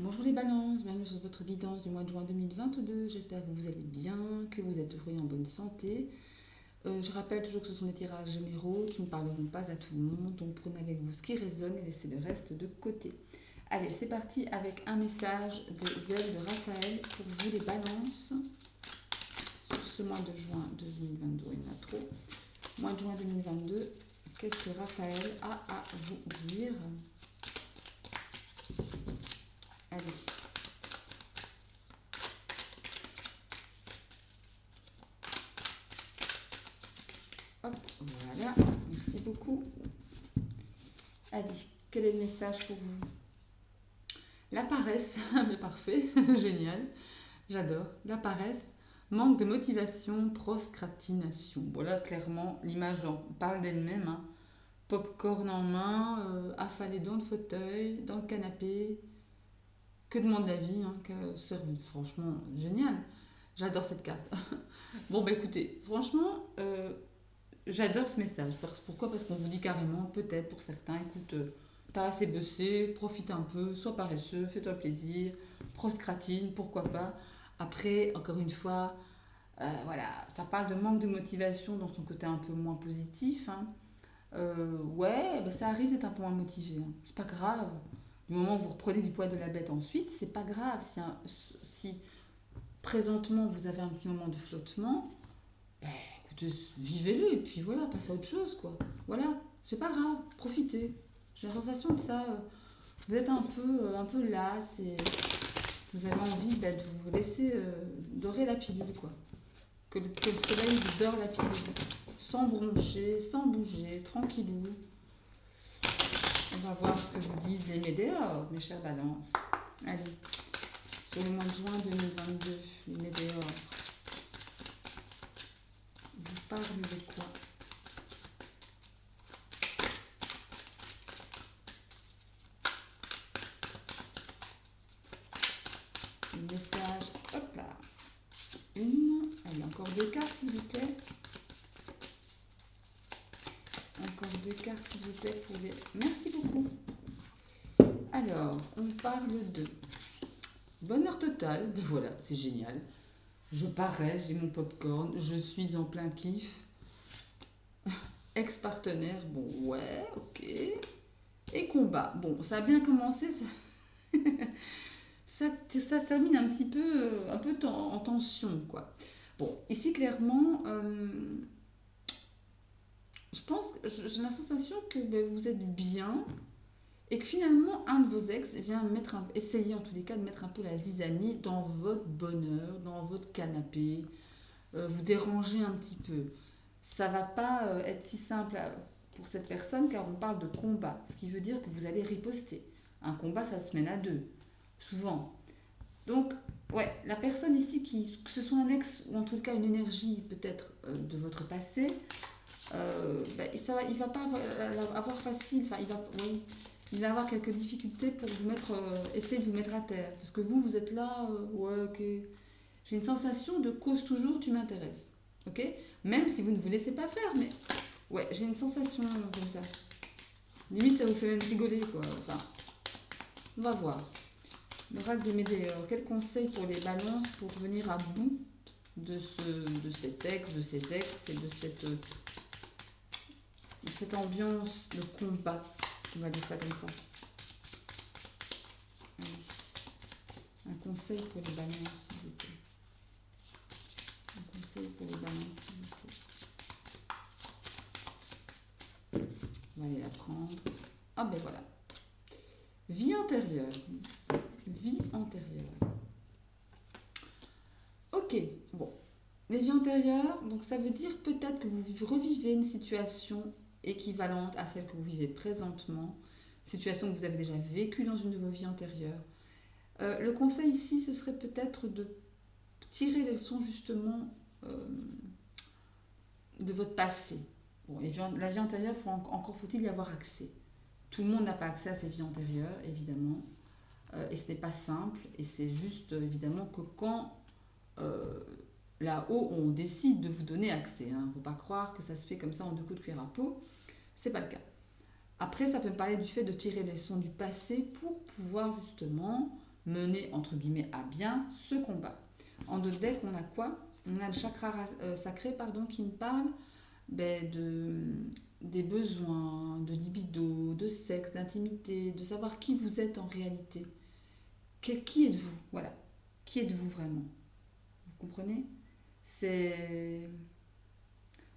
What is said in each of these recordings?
Bonjour les balances, bienvenue sur votre guidance du mois de juin 2022. J'espère que vous allez bien, que vous êtes heureux et en bonne santé. Je rappelle toujours que ce sont des tirages généraux qui ne parleront pas à tout le monde, donc prenez avec vous ce qui résonne et laissez le reste de côté. Allez, c'est parti avec un message des ailes de Raphaël pour vous les balances sur ce mois de juin 2022. Il y en a trop. Mois de juin 2022, qu'est-ce que Raphaël a à vous dire? Allez. Hop, voilà, merci beaucoup. Allez, quel est le message pour vous? La paresse, mais parfait, génial, j'adore. La paresse, manque de motivation, procrastination. Bon là, clairement, l'image parle d'elle-même. Hein. Popcorn en main, affalé dans le fauteuil, dans le canapé. Que demande la vie hein, franchement, génial. J'adore cette carte. Bon, bah écoutez, franchement, j'adore ce message. Pourquoi? Parce qu'on vous dit carrément, peut-être pour certains, écoute, t'as assez bossé, profite un peu, sois paresseux, fais-toi plaisir, procrastine, pourquoi pas. Après, encore une fois, voilà, ça parle de manque de motivation dans son côté un peu moins positif. Hein. Ouais, bah, ça arrive d'être un peu moins motivé. Hein. C'est pas grave. Du moment où vous reprenez du poil de la bête ensuite, c'est pas grave. Si présentement vous avez un petit moment de flottement, ben, écoutez, vivez-le et puis voilà, passez à autre chose, quoi. Voilà, c'est pas grave, profitez. J'ai la sensation de ça. Vous êtes un peu las et vous avez envie de vous laisser dorer la pilule, quoi. Que le soleil vous dore la pilule. Sans broncher, sans bouger, tranquillou. On va voir ce que vous disent les météores, mes chères balances. Allez, sur le mois de juin 2022, les météores, vous parlent de quoi? Le message, hop là. Une, allez, encore deux cartes s'il vous plaît. Encore deux cartes s'il vous plaît pour les... Merci beaucoup. Alors, on parle de bonheur total. Ben voilà, c'est génial. Je paresse, j'ai mon popcorn, je suis en plein kiff. Ex-partenaire, bon ouais, ok. Et combat. Bon, ça a bien commencé, ça se termine un petit peu, en tension, quoi. Bon, ici clairement, je pense, j'ai la sensation que ben, vous êtes bien et que finalement un de vos ex vient essayer en tous les cas de mettre un peu la zizanie dans votre bonheur, dans votre canapé, vous déranger un petit peu. Ça va pas être si simple pour cette personne car on parle de combat, ce qui veut dire que vous allez riposter. Un combat, ça se mène à deux, souvent. Donc, ouais, la personne ici, que ce soit un ex ou en tout cas une énergie peut-être de votre passé, bah, il va pas avoir facile, enfin, oui, il va avoir quelques difficultés pour vous mettre, essayer de vous mettre à terre. Parce que vous êtes là, ouais, ok. J'ai une sensation de cause toujours, tu m'intéresses. Ok. Même si vous ne vous laissez pas faire, mais ouais, j'ai une sensation comme ça. Limite, ça vous fait même rigoler, quoi. Enfin, on va voir. L'oracle des Médéors, quel conseil pour les balances pour venir à bout de cet ex, de ces ex et de cette ambiance de combat? On va dire ça comme ça. Allez. Un conseil pour les balances, s'il vous plaît. Un conseil pour les balances, s'il vous plaît. On va aller la prendre. Ah ben voilà. Vie antérieure. Vie antérieure. Ok, bon. Les vies antérieures, donc ça veut dire peut-être que vous revivez une situation équivalente à celle que vous vivez présentement, situation que vous avez déjà vécue dans une de vos vies antérieures. Le conseil ici, ce serait peut-être de tirer les leçons justement de votre passé. Bon, la vie antérieure, encore faut-il y avoir accès. Tout le monde n'a pas accès à ses vies antérieures, évidemment, et ce n'est pas simple, et c'est juste évidemment que quand euh, là-haut, on décide de vous donner accès. Il ne faut pas croire que ça se fait comme ça en deux coups de cuillère à peau. C'est pas le cas. Après, ça peut me parler du fait de tirer les leçons du passé pour pouvoir justement mener, entre guillemets, à bien ce combat. En deux decks, on a quoi? On a le chakra sacré, pardon, qui me parle des besoins, de libido, de sexe, d'intimité, de savoir qui vous êtes en réalité. Qui êtes-vous? Voilà. Qui êtes-vous vraiment? Vous comprenez? C'est...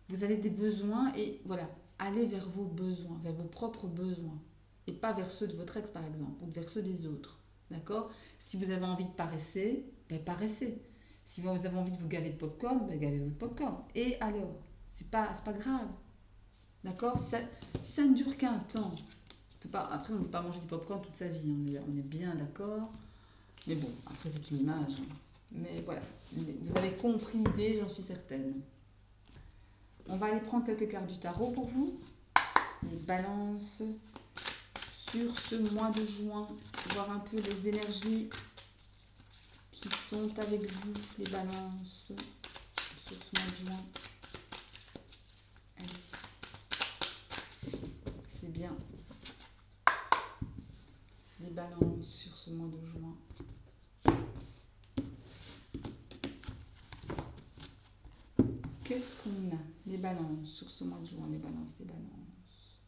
Vous avez des besoins et voilà, allez vers vos besoins, vers vos propres besoins. Et pas vers ceux de votre ex, par exemple, ou vers ceux des autres. D'accord? Si vous avez envie de paresser, paressez. Si vous avez envie de vous gaver de popcorn, gavez-vous de popcorn. Et alors? C'est pas grave. D'accord? Ça ne dure qu'un temps. Après, on ne peut pas manger du popcorn toute sa vie. On est bien d'accord. Mais bon, après, c'est une image. Mais voilà. Vous avez compris l'idée, j'en suis certaine. On va aller prendre quelques cartes du tarot pour vous. Les balances sur ce mois de juin. Voir un peu les énergies qui sont avec vous, les balances sur ce mois de juin. Allez. C'est bien. Les balances sur ce mois de juin. Qu'est-ce qu'on a? Les balances sur ce mois de juin, les balances.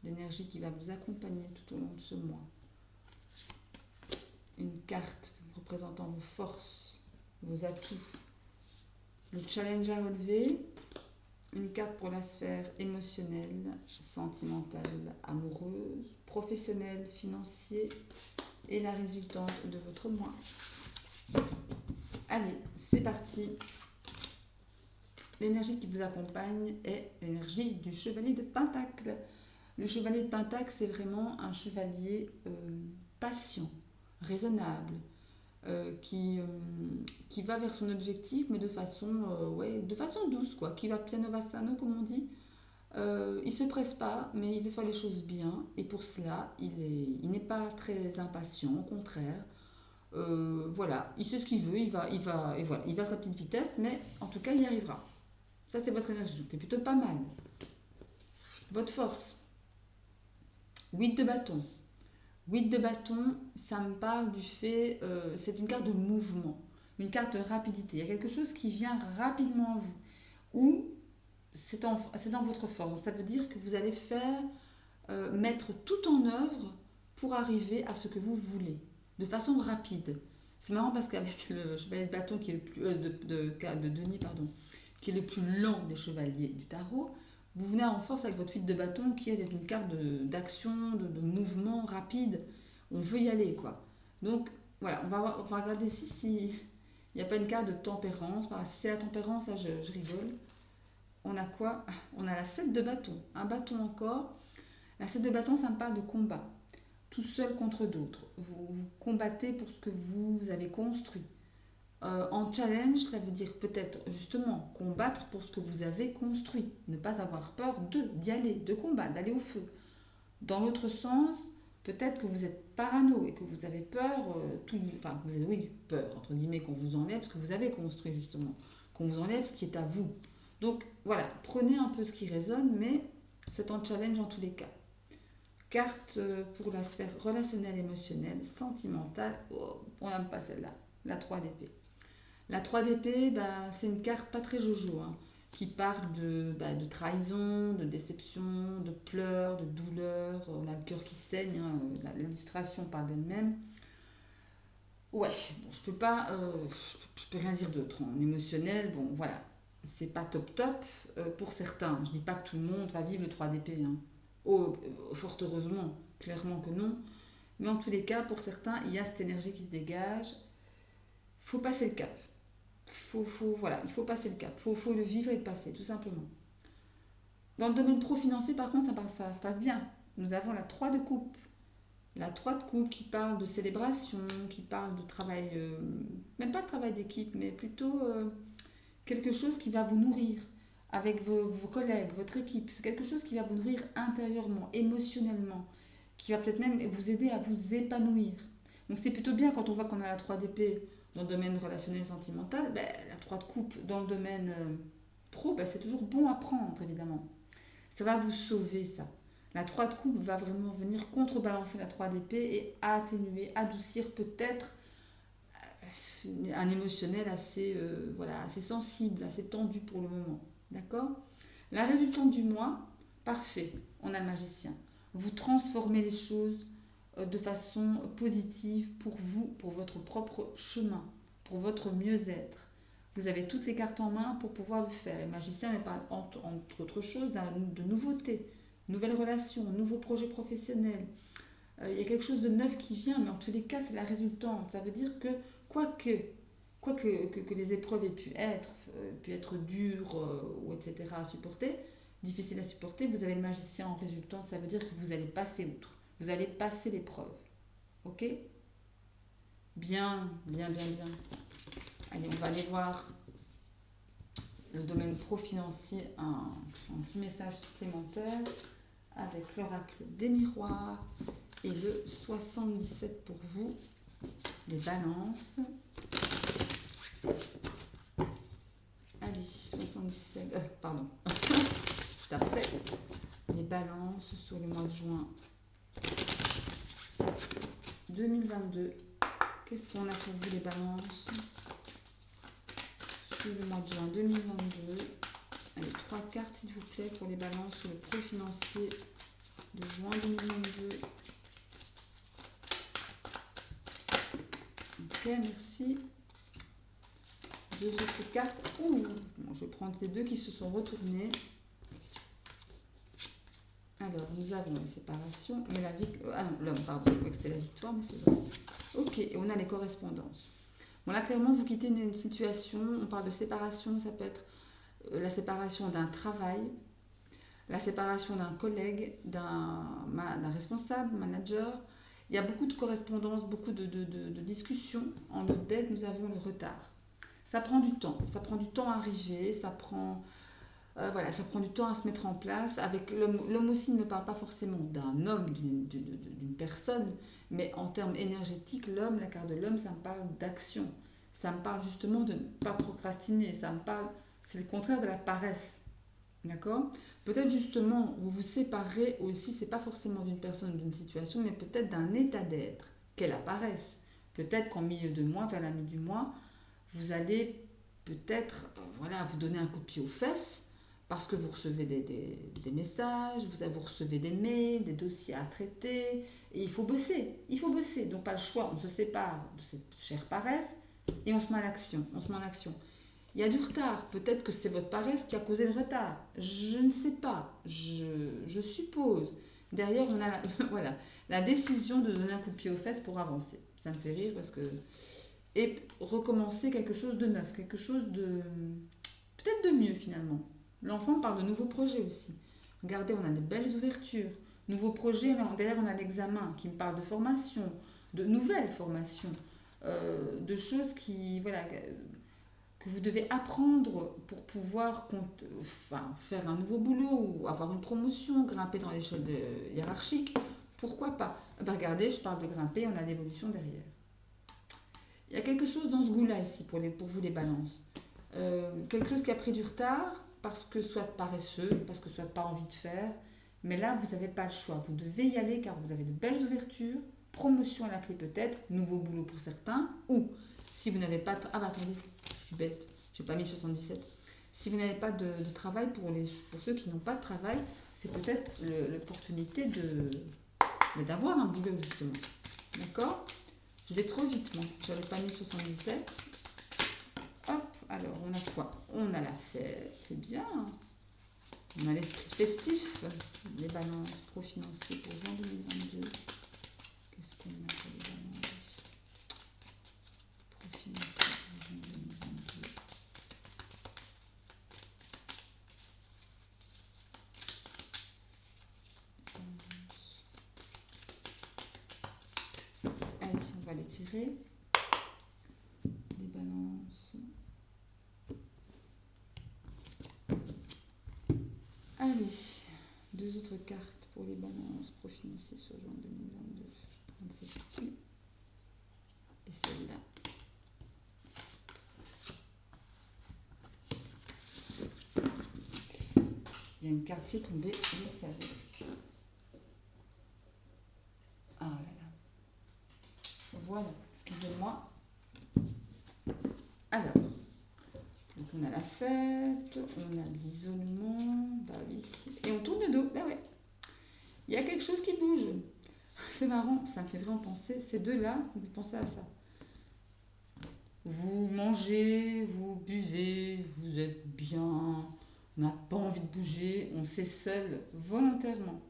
L'énergie qui va vous accompagner tout au long de ce mois. Une carte représentant vos forces, vos atouts. Le challenge à relever. Une carte pour la sphère émotionnelle, sentimentale, amoureuse, professionnelle, financier et la résultante de votre mois. Allez, c'est parti. L'énergie qui vous accompagne est l'énergie du chevalier de Pentacle. Le chevalier de Pentacle, c'est vraiment un chevalier patient, raisonnable, qui va vers son objectif, mais de façon douce, quoi. Qui va piano vassano, comme on dit. Il se presse pas, mais il veut faire les choses bien. Et pour cela, il n'est pas très impatient, au contraire. Voilà, il sait ce qu'il veut, il va à sa petite vitesse, mais en tout cas, il y arrivera. Ça, c'est votre énergie, donc c'est plutôt pas mal. Votre force. 8 de bâton. 8 de bâton, ça me parle du fait, c'est une carte de mouvement, une carte de rapidité. Il y a quelque chose qui vient rapidement à vous, ou c'est dans votre force. Ça veut dire que vous allez mettre tout en œuvre pour arriver à ce que vous voulez, de façon rapide. C'est marrant parce qu'avec le chevalier de bâton qui est le plus, de Denis, pardon, qui est le plus lent des chevaliers du tarot, vous venez en force avec votre 8 de bâton qui est une carte d'action, de mouvement rapide. On veut y aller, quoi. Donc, voilà, on va regarder ici s'il n'y a pas une carte de tempérance. Si c'est la tempérance, là, je rigole. On a quoi? On a la 7 de bâton. Un bâton encore. La 7 de bâton, ça me parle de combat. Tout seul contre d'autres. Vous combattez pour ce que vous avez construit. En challenge, ça veut dire peut-être justement combattre pour ce que vous avez construit. Ne pas avoir peur d'y aller, de combattre, d'aller au feu. Dans l'autre sens, peut-être que vous êtes parano et que vous avez peur, vous avez, oui, peur, entre guillemets, qu'on vous enlève ce que vous avez construit justement. Qu'on vous enlève ce qui est à vous. Donc voilà, prenez un peu ce qui résonne, mais c'est en challenge en tous les cas. Carte pour la sphère relationnelle, émotionnelle, sentimentale. Oh, on n'aime pas celle-là. La 3 d'épée. La 3 d'épée, c'est une carte pas très jojo, hein, qui parle de trahison, de déception, de pleurs, de douleur. On a le cœur qui saigne, hein, l'illustration parle d'elle-même. Ouais, bon, je peux rien dire d'autre. En émotionnel, bon, voilà, c'est pas top top pour certains. Je dis pas que tout le monde va vivre le 3 d'épée, hein. Fort heureusement, clairement que non. Mais en tous les cas, pour certains, il y a cette énergie qui se dégage. Faut passer le cap. Voilà, il faut passer le cap. Faut le vivre et le passer, tout simplement. Dans le domaine pro-financier, par contre, ça se passe bien. Nous avons la 3 de coupe. La 3 de coupe qui parle de célébration, qui parle de travail, même pas de travail d'équipe, mais plutôt quelque chose qui va vous nourrir avec vos collègues, votre équipe. C'est quelque chose qui va vous nourrir intérieurement, émotionnellement, qui va peut-être même vous aider à vous épanouir. Donc c'est plutôt bien quand on voit qu'on a la 3 d'épée dans le domaine relationnel et sentimental, la 3 de coupe dans le domaine pro, c'est toujours bon à prendre, évidemment. Ça va vous sauver, ça. La 3 de coupe va vraiment venir contrebalancer la 3 d'épée et atténuer, adoucir peut-être un émotionnel assez, voilà, assez sensible, assez tendu pour le moment. D'accord? La résultante du mois, parfait, on a le magicien. Vous transformez les choses de façon positive pour vous, pour votre propre chemin, pour votre mieux-être. Vous avez toutes les cartes en main pour pouvoir le faire. Le magicien me parle entre autres choses de nouveautés, nouvelles relations, nouveaux projets professionnels. Il y a quelque chose de neuf qui vient, mais en tous les cas, c'est la résultante. Ça veut dire que, que les épreuves aient pu être dures ou etc. à supporter, difficiles à supporter, vous avez le magicien en résultante. Ça veut dire que vous allez passer outre. Vous allez passer l'épreuve. Ok? Bien, bien, bien, bien. Allez, on va aller voir le domaine pro-financier, un petit message supplémentaire avec l'oracle des miroirs et le 77 pour vous, les balances. Allez, 77, pardon, c'est après. Les balances sur le mois de juin 2022. Qu'est-ce qu'on a pour vous les balances sur le mois de juin 2022? Allez, 3 cartes s'il vous plaît pour les balances sur le pro financier de juin 2022. Ok, merci. 2 autres cartes. Ouh, bon, je vais prendre ces deux qui se sont retournées. Alors, nous avons la séparation, mais la victoire. Ah non, l'homme, pardon, je crois que c'était la victoire, mais c'est vrai. Ok, et on a les correspondances. Bon, là, clairement, vous quittez une situation, on parle de séparation, ça peut être la séparation d'un travail, la séparation d'un collègue, d'un responsable, manager. Il y a beaucoup de correspondances, beaucoup de discussions. En notre dette, nous avons le retard. Ça prend du temps à arriver, ça prend du temps à se mettre en place. Avec l'homme aussi ne me parle pas forcément d'un homme, d'une personne, mais en termes énergétiques, l'homme, la carte de l'homme, ça me parle d'action. Ça me parle justement de ne pas procrastiner. C'est le contraire de la paresse. D'accord? Peut-être justement, vous vous séparez aussi, c'est pas forcément d'une personne, d'une situation, mais peut-être d'un état d'être, qu'elle apparaisse. Peut-être qu'en milieu de mois, vers la mi du mois, vous allez peut-être vous donner un coup de pied aux fesses parce que vous recevez des messages, vous recevez des mails, des dossiers à traiter, et il faut bosser, donc pas le choix, on se sépare de cette chère paresse et on se met en action. Il y a du retard, peut-être que c'est votre paresse qui a causé le retard, je ne sais pas, je suppose. Derrière, on a la décision de donner un coup de pied aux fesses pour avancer. Ça me fait rire parce que... Et recommencer quelque chose de neuf, quelque chose de... peut-être de mieux finalement. L'enfant parle de nouveaux projets aussi. Regardez, on a de belles ouvertures. Nouveaux projets, derrière on a l'examen qui me parle de formation, de nouvelles formations, de choses que vous devez apprendre pour pouvoir faire un nouveau boulot ou avoir une promotion, grimper dans l'échelle hiérarchique. Pourquoi pas? Regardez, je parle de grimper, on a l'évolution derrière. Il y a quelque chose dans ce goût-là ici pour vous les balances. Quelque chose qui a pris du retard parce que soit paresseux, parce que soit pas envie de faire. Mais là, vous n'avez pas le choix. Vous devez y aller car vous avez de belles ouvertures, promotion à la clé peut-être, nouveau boulot pour certains, ou si vous n'avez pas... Ah bah attendez, je suis bête, j'ai pas mis 77. Si vous n'avez pas de travail, pour ceux qui n'ont pas de travail, c'est peut-être l'opportunité d'avoir un boulot justement. D'accord? Je vais trop vite, moi. J'avais pas mis 77. Hop, alors on a quoi? On a la fête, c'est bien. On a l'esprit festif. Les balances pro-financiers pour juin 2022. Qu'est-ce qu'on a pour les balances pro-financiers pour juin 2022? Allez, on va les tirer. Les balances. Allez, 2 autres cartes pour les balances pro-financiers sur juin 2022. Je vais prendre celle-ci et celle-là. Il y a une carte qui est tombée, je le savais. Ah là là. Voilà, excusez-moi. Alors, donc on a la fête, on a l'isolement, bah oui, et on tourne le dos, bah ouais. Il y a quelque chose qui bouge. C'est marrant, ça me fait vraiment penser, ces deux-là, ça me fait penser à ça. Vous mangez, vous buvez, vous êtes bien, on n'a pas envie de bouger, on s'essole volontairement.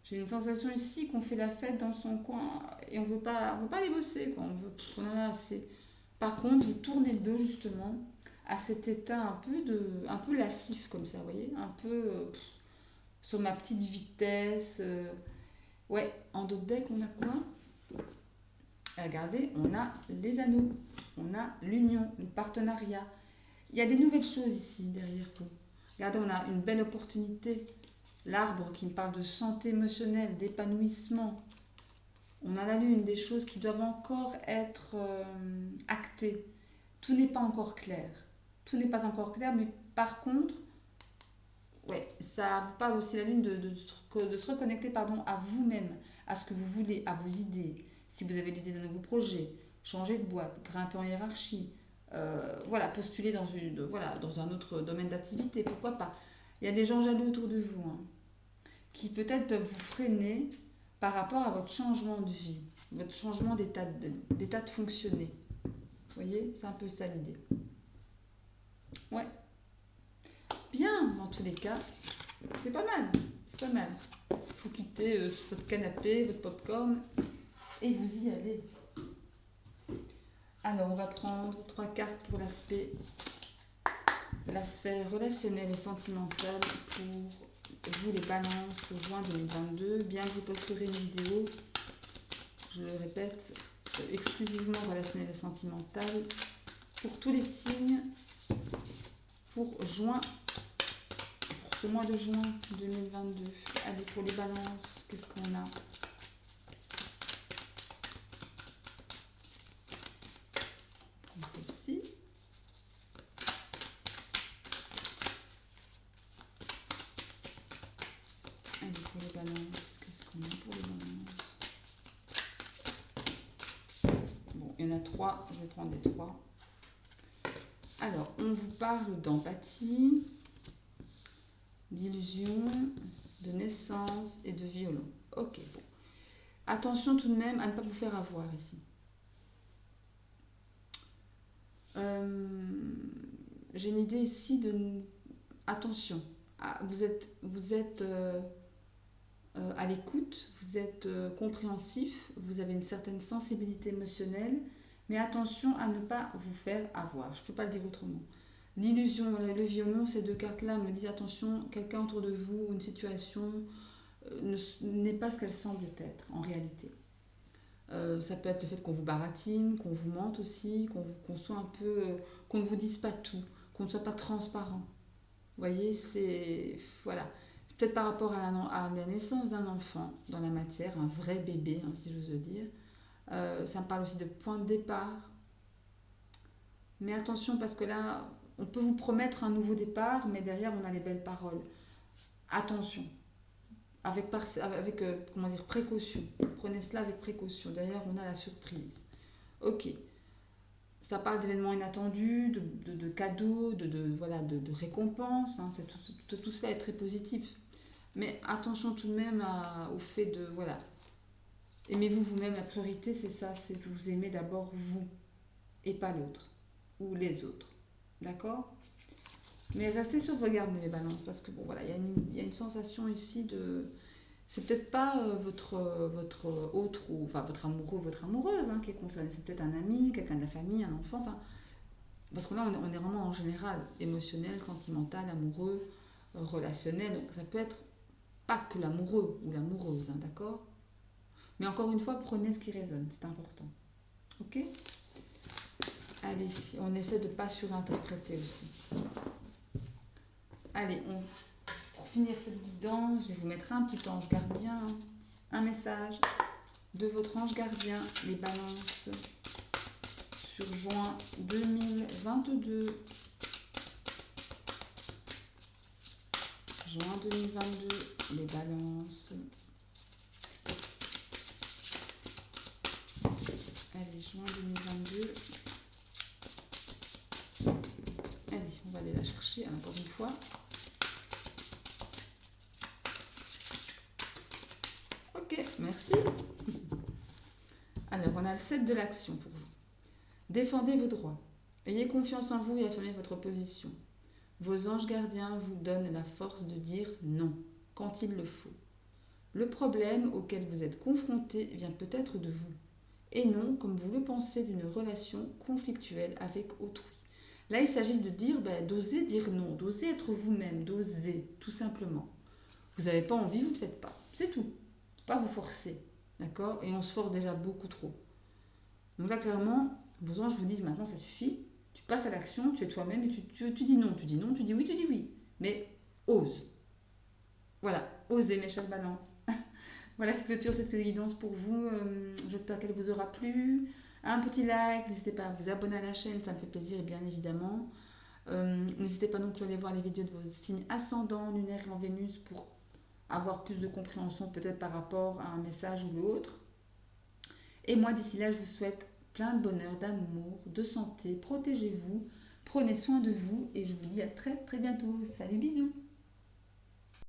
J'ai une sensation ici qu'on fait la fête dans son coin et on veut pas aller bosser, quoi. On en a assez. Par contre, vous tournez le dos justement à cet état un peu lascif comme ça, vous voyez, un peu sur ma petite vitesse. Ouais, en dos de deck, on a quoi? Regardez, on a les anneaux, on a l'union, le partenariat. Il y a des nouvelles choses ici derrière vous. Regardez, on a une belle opportunité. L'arbre qui me parle de santé émotionnelle, d'épanouissement. On a la lune, des choses qui doivent encore être actées. Tout n'est pas encore clair. Tout n'est pas encore clair, mais par contre, ouais, ça vous parle aussi la lune de se reconnecter pardon, à vous-même, à ce que vous voulez, à vos idées. Si vous avez l'idée d'un nouveau projet, changer de boîte, grimper en hiérarchie, voilà, postuler dans un autre domaine d'activité, pourquoi pas. Il y a des gens jaloux autour de vous, hein, qui peut-être peuvent vous freiner par rapport à votre changement de vie, votre changement d'état de fonctionner. Vous voyez, c'est un peu ça l'idée. Ouais, bien, dans tous les cas, c'est pas mal, c'est pas mal. Il faut quitter votre canapé, votre popcorn, et vous y allez. Alors, on va prendre 3 cartes pour l'aspect, la sphère relationnelle et sentimentale pour vous les balances juin 2022. Bien que je posterai une vidéo, je le répète, exclusivement relationnelle et sentimentale pour tous les signes pour juin, pour ce mois de juin 2022. Allez, pour les balances, qu'est-ce qu'on a? Comme celle-ci. Allez, pour les balances, qu'est-ce qu'on a pour les balances? Bon, il y en a 3, je vais prendre les 3. Alors, on vous parle d'empathie, d'illusion, de naissance et de violon. Ok, bon. Attention tout de même à ne pas vous faire avoir ici. J'ai une idée ici de... Attention, vous êtes à l'écoute, vous êtes compréhensif, vous avez une certaine sensibilité émotionnelle, mais attention à ne pas vous faire avoir. Je ne peux pas le dire autrement. L'illusion, le violon, ces deux cartes-là me disent attention, quelqu'un autour de vous, une situation n'est pas ce qu'elle semble être en réalité. Ça peut être le fait qu'on vous baratine, qu'on vous mente aussi, qu'on soit un peu, qu'on ne vous dise pas tout, qu'on ne soit pas transparent. Vous voyez, c'est voilà. C'est peut-être par rapport à la naissance d'un enfant dans la matière, un vrai bébé, hein, si j'ose dire. Ça me parle aussi de point de départ. Mais attention parce que là, on peut vous promettre un nouveau départ, mais derrière on a les belles paroles. Attention, avec comment dire, précaution. Prenez cela avec précaution. Derrière, on a la surprise. Ok. Ça parle d'événements inattendus, de cadeaux, de récompenses. Hein. Tout cela est très positif. Mais attention tout de même au fait de... Voilà. Aimez-vous vous-même. La priorité, c'est ça. C'est que vous aimez d'abord vous et pas l'autre. Ou les autres. D'accord? Mais restez sur vos gardes, les balances. Parce que, bon, voilà, il y a une sensation ici de... C'est peut-être pas votre autre, ou enfin votre amoureux ou votre amoureuse hein, qui est concerné. C'est peut-être un ami, quelqu'un de la famille, un enfant. Enfin, parce que là, on est vraiment en général émotionnel, sentimental, amoureux, relationnel. Donc ça peut être pas que l'amoureux ou l'amoureuse, hein, d'accord? Mais encore une fois, prenez ce qui résonne, c'est important. Ok? Allez, on essaie de ne pas surinterpréter aussi. Allez, pour finir cette guidance, je vais vous mettre un petit ange gardien, un message de votre ange gardien, les balances, sur juin 2022. Juin 2022, les balances. Allez, juin 2022. marché, hein, encore une fois. Ok, merci. Alors, on a le 7 de l'action pour vous. Défendez vos droits. Ayez confiance en vous et affirmez votre position. Vos anges gardiens vous donnent la force de dire non, quand il le faut. Le problème auquel vous êtes confronté vient peut-être de vous, et non, comme vous le pensez, d'une relation conflictuelle avec autrui. Là, il s'agit de dire, d'oser dire non, d'oser être vous-même, d'oser, tout simplement. Vous n'avez pas envie, vous ne le faites pas. C'est tout. Pas vous forcer, d'accord? Et on se force déjà beaucoup trop. Donc là, clairement, vos anges vous disent, maintenant, ça suffit. Tu passes à l'action, tu es toi-même et tu dis non, tu dis non, tu dis oui, tu dis oui. Mais ose. Voilà, osez, mes chères balances. Voilà qui clôture cette guidance pour vous. J'espère qu'elle vous aura plu. Un petit like, n'hésitez pas à vous abonner à la chaîne, ça me fait plaisir bien évidemment. N'hésitez pas non plus à aller voir les vidéos de vos signes ascendants, lunaires et en Vénus pour avoir plus de compréhension peut-être par rapport à un message ou l'autre. Et moi d'ici là je vous souhaite plein de bonheur, d'amour, de santé, protégez-vous, prenez soin de vous et je vous dis à très très bientôt. Salut, bisous.